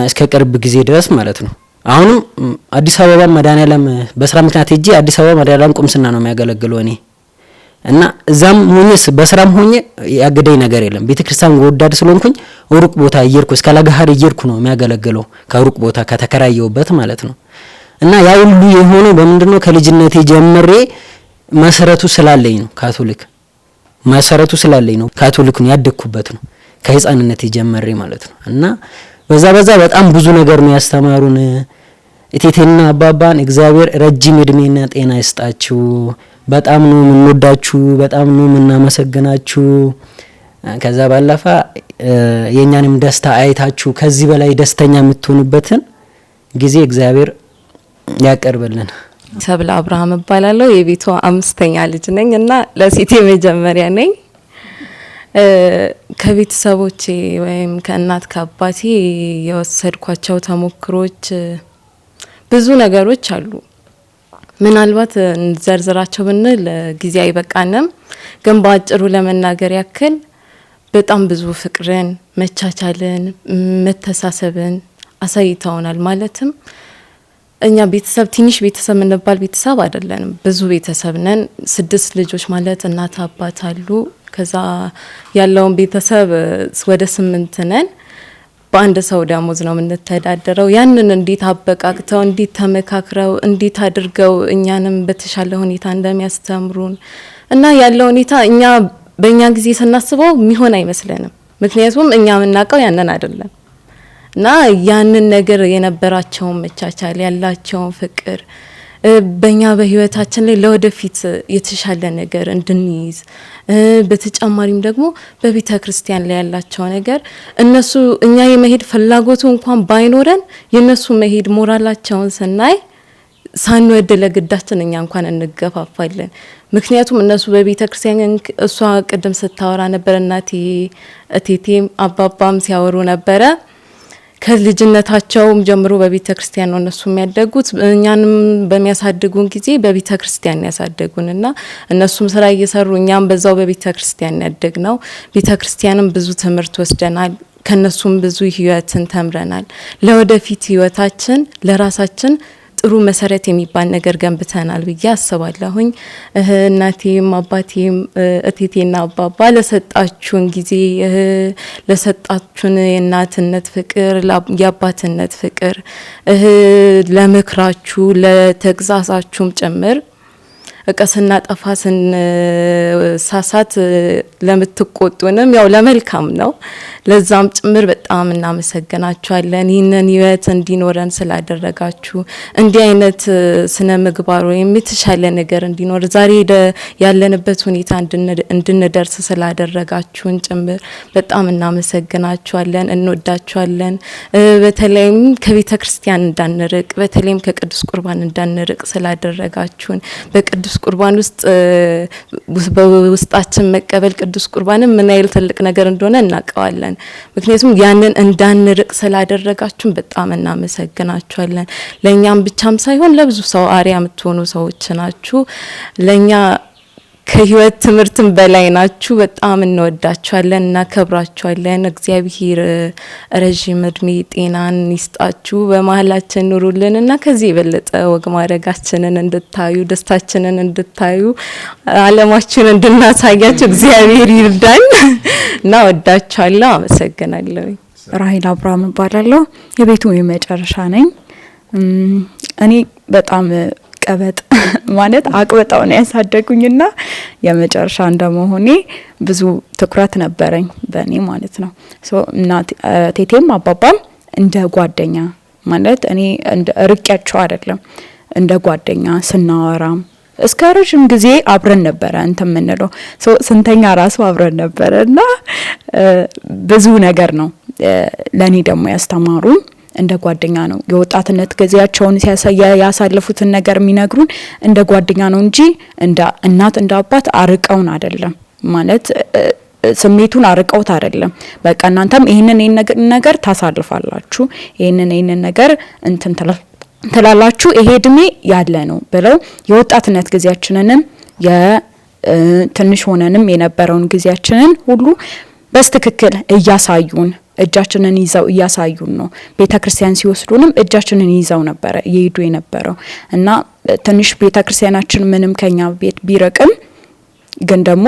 እስከ ቅርብ ጊዜ ድረስ ማለት ነው። አሁንም አዲስ አበባ መድኃኔዓለም በስራ ምክንያት ሄጄ አዲስ አበባ መድኃኔዓለም ቁምስና ነው የሚያገለግለው እኔ እና እዛም ሆኜስ በስራም ሆኜ ያገደኝ ነገር የለም። ቤተክርስቲያን ወዳድ ስለሆንኩኝ ሩቅ ቦታ እየርኩ እስከ ለጋሃር እየርኩ ነው የሚያገለግለው ከሩቅ ቦታ ከተከራየውበት ማለት ነው። እና ያ ሁሉ የሆነው በምንድነው? ከልጅነቴ ጀምሬ መሰረቱ ስላለኝ ነው። ካቶሊክ መሰረቱ ስላለኝ ነው። ካቶሊክ ነው ያደኩበት ነው ከህፃንነቴ ጀምሬ ማለት ነው። እና በዛ በጣም ብዙ ነገር ነው ያስተማሩን። እቴቴና አባባን እግዚአብሔር ረጅም እድሜና ጤና ይስጣችሁ። በጣም ነው የምንወዳችሁ፣ በጣም ነው የምናመሰግናችሁ። ከዛ ባለፈ የኛንም ደስታ አይታችሁ ከዚህ በላይ ደስተኛ የምትሆኑበትን ጊዜ እግዚአብሔር ያቀርብልን። ሰብለ አብርሃም እባላለሁ። የቤቷ አምስተኛ ልጅ ነኝ እና ለሴት የመጀመሪያ ነኝ። ከቤተሰቦቼ ወይም ከእናት ከአባቴ የወሰድኳቸው ተሞክሮች ብዙ ነገሮች አሉ። ምናልባት እንዘርዝራቸው ብንል ጊዜ አይበቃንም፣ ግን በአጭሩ ለመናገር ያክል በጣም ብዙ ፍቅርን፣ መቻቻልን፣ መተሳሰብን አሳይተውናል። ማለትም እኛ ቤተሰብ ትንሽ ቤተሰብ የምንባል ቤተሰብ አይደለንም፣ ብዙ ቤተሰብ ነን። 6 ልጆች ማለት እናት አባት አሉ። ከዛ ያለውን ቤተሰብ ወደ 8 ነን። በአንድ ሰው ደሞዝ ነው የምንተዳደረው። ያንን እንዴት አበቃቅተው እንዴት ተመካክረው እንዴት አድርገው እኛንም በተሻለ ሁኔታ እንደሚያስተምሩን እና ያለው ሁኔታ እኛ በእኛ ጊዜ ስናስበው የሚሆን አይመስለንም። ምክንያቱም እኛ የምናውቀው ያንን አይደለም እና ያንን ነገር የነበራቸውን መቻቻል ያላቸውን ፍቅር በእኛ በህይወታችን ላይ ለወደፊት የተሻለ ነገር እንድንይዝ በተጨማሪም ደግሞ በቤተ ክርስቲያን ላይ ያላቸው ነገር እነሱ እኛ የመሄድ ፍላጎቱ እንኳን ባይኖረን የነሱ መሄድ ሞራላቸውን ስናይ ሳንወድ ለግዳችን እኛ እንኳን እንገፋፋለን። ምክንያቱም እነሱ በቤተ ክርስቲያን እሷ ቅድም ስታወራ ነበር፣ እናቴ እቴቴም አባባም ሲያወሩ ነበረ። ከልጅነታቸውም ጀምሮ በቤተ ክርስቲያን ነው እነሱ የሚያደጉት። እኛንም በሚያሳድጉን ጊዜ በቤተ ክርስቲያን ያሳደጉንና እነሱም ስራ እየሰሩ እኛም በዛው በቤተ ክርስቲያን ያደግነው። ቤተ ክርስቲያንም ብዙ ትምህርት ወስደናል፣ ከነሱም ብዙ ህይወትን ተምረናል። ለወደፊት ህይወታችን ለራሳችን ጥሩ መሰረት የሚባል ነገር ገንብተናል ብዬ አስባለሁኝ። እናቴም አባቴም እቴቴና አባባ ለሰጣችሁን ጊዜ ለሰጣችሁን የእናትነት ፍቅር የአባትነት ፍቅር ለምክራችሁ ለተግዛዛችሁም ጭምር እቀስና ጠፋስን ሳሳት ለምትቆጡንም ያው ለመልካም ነው ለዛም ጭምር በጣም እናመሰግናችኋለን። ይህንን ህይወት እንዲኖረን ስላደረጋችሁ እንዲህ አይነት ስነ ምግባር ወይም የተሻለ ነገር እንዲኖር ዛሬ ያለንበት ሁኔታ እንድንደርስ ስላደረጋችሁን ጭምር በጣም እናመሰግናችኋለን። እንወዳችኋለን። በተለይም ከቤተ ክርስቲያን እንዳንርቅ በተለይም ከቅዱስ ቁርባን እንዳንርቅ ስላደረጋችሁን በቅዱስ ቁርባን ውስጥ በውስጣችን መቀበል ቅዱስ ቁርባንን ምን ያህል ትልቅ ነገር እንደሆነ እናውቀዋለን። ምክንያቱም ያንን እንዳንርቅ ስላደረጋችሁን በጣም እናመሰግናችኋለን። ለኛም ብቻም ሳይሆን ለብዙ ሰው አርአያ የምትሆኑ ሰዎች ናችሁ። ለኛ ከህይወት ትምህርትም በላይ ናችሁ። በጣም እንወዳችኋለን፣ እናከብራችኋለን። እግዚአብሔር ረጅም እድሜ ጤናን ይስጣችሁ፣ በመሀላችን ኑሩልን እና ከዚህ የበለጠ ወግ ማድረጋችንን እንድታዩ ደስታችንን እንድታዩ ዓለማችንን እንድናሳያችሁ እግዚአብሔር ይርዳን እና ወዳችኋለሁ። አመሰግናለሁ። ራሂል አብርሃም እባላለሁ። የቤቱ የመጨረሻ ነኝ። እኔ በጣም ቀበጥ ማለት አቅበጣው ነው ያሳደጉኝና የመጨረሻ እንደመሆኔ ብዙ ትኩረት ነበረኝ በእኔ ማለት ነው። ቴቴም አባባም እንደ ጓደኛ ማለት እኔ እንደ ርቄያቸው አይደለም እንደ ጓደኛ ስናወራም እስከ ረጅም ጊዜ አብረን ነበረ የምንለው ስንተኛ ራሱ አብረን ነበረና ብዙ ነገር ነው ለኔ ደግሞ ያስተማሩን። እንደ ጓደኛ ነው የወጣትነት ጊዜያቸውን ያሳለፉትን ነገር የሚነግሩን እንደ ጓደኛ ነው እንጂ እንደ እናት እንደ አባት አርቀውን አይደለም ማለት ስሜቱን አርቀውት አይደለም። በቃ እናንተም ይሄንን ነገር ታሳልፋላችሁ ይሄንን ነገር እንትን ትላላችሁ ይሄ እድሜ ያለ ነው ብለው የወጣትነት ጊዜያችንንም የትንሽ ሆነንም የነበረውን ጊዜያችንን ሁሉ በስትክክል እያሳዩን እጃችንን ይዘው እያሳዩን ነው። ቤተክርስቲያን ሲወስዱንም እጃችንን ይዘው ነበር እየሄዱ የነበረው እና ትንሽ ቤተክርስቲያናችን ምንም ከኛ ቤት ቢረቅም ግን ደግሞ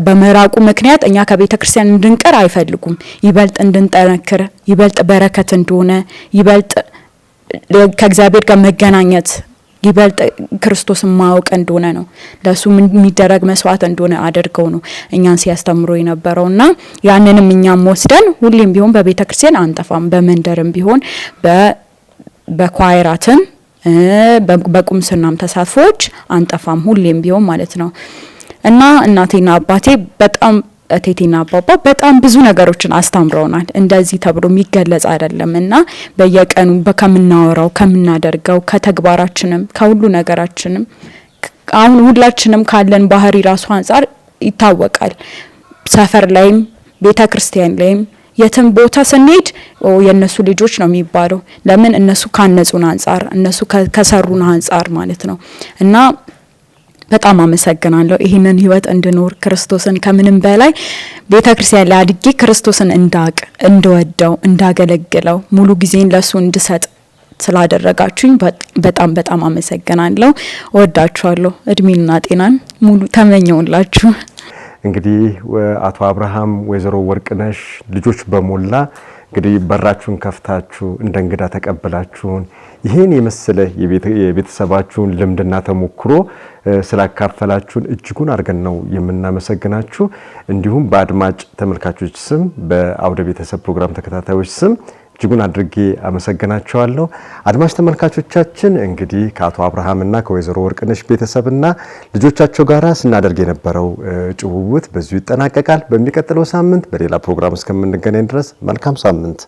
በመራቁ ምክንያት እኛ ከቤተክርስቲያን እንድንቀር አይፈልጉም። ይበልጥ እንድንጠነክር ይበልጥ በረከት እንደሆነ ይበልጥ ከእግዚአብሔር ጋር መገናኘት ይበልጥ ክርስቶስን ማወቅ እንደሆነ ነው ለሱ የሚደረግ መስዋዕት እንደሆነ አድርገው ነው እኛን ሲያስተምሩ የነበረውና ያንንም እኛም ወስደን ሁሌም ቢሆን በቤተክርስቲያን አንጠፋም። በመንደርም ቢሆን በኳይራትን በቁምስናም ተሳትፎች አንጠፋም ሁሌም ቢሆን ማለት ነው እና እናቴና አባቴ በጣም ቴቴና አባባ በጣም ብዙ ነገሮችን አስተምረውናል። እንደዚህ ተብሎ የሚገለጽ አይደለም እና በየቀኑ ከምናወራው ከምናደርገው ከተግባራችንም ከሁሉ ነገራችንም አሁን ሁላችንም ካለን ባህሪ ራሱ አንፃር ይታወቃል። ሰፈር ላይም ቤተክርስቲያን ላይም የትም ቦታ ስንሄድ የነሱ ልጆች ነው የሚባለው። ለምን እነሱ ካነጹን አንፃር እነሱ ከሰሩን አንፃር ማለት ነው እና በጣም አመሰግናለሁ። ይሄንን ህይወት እንድኖር ክርስቶስን ከምንም በላይ ቤተክርስቲያን ላይ አድጌ ክርስቶስን እንዳቅ እንድወደው እንዳገለግለው ሙሉ ጊዜን ለሱ እንድሰጥ ስላደረጋችሁኝ በጣም አመሰግናለሁ። ወዳችኋለሁ። እድሜና ጤናን ሙሉ ተመኘውላችሁ። እንግዲህ አቶ አብርሃም ወይዘሮ ወርቅነሽ ልጆች በሞላ እንግዲህ በራችሁን ከፍታችሁ እንደ እንግዳ ተቀበላችሁን ይሄን የመሰለ የቤተሰባችሁን ልምድና ተሞክሮ ስላካፈላችሁን እጅጉን አድርገን ነው የምናመሰግናችሁ። እንዲሁም በአድማጭ ተመልካቾች ስም በአውደ ቤተሰብ ፕሮግራም ተከታታዮች ስም እጅጉን አድርጌ አመሰግናችኋለሁ። አድማጭ ተመልካቾቻችን እንግዲህ ከአቶ አብርሃምና ከወይዘሮ ወርቅነሽ ቤተሰብና ልጆቻቸው ጋራ ስናደርግ የነበረው ጭውውት በዚሁ ይጠናቀቃል። በሚቀጥለው ሳምንት በሌላ ፕሮግራም እስከምንገናኝ ድረስ መልካም ሳምንት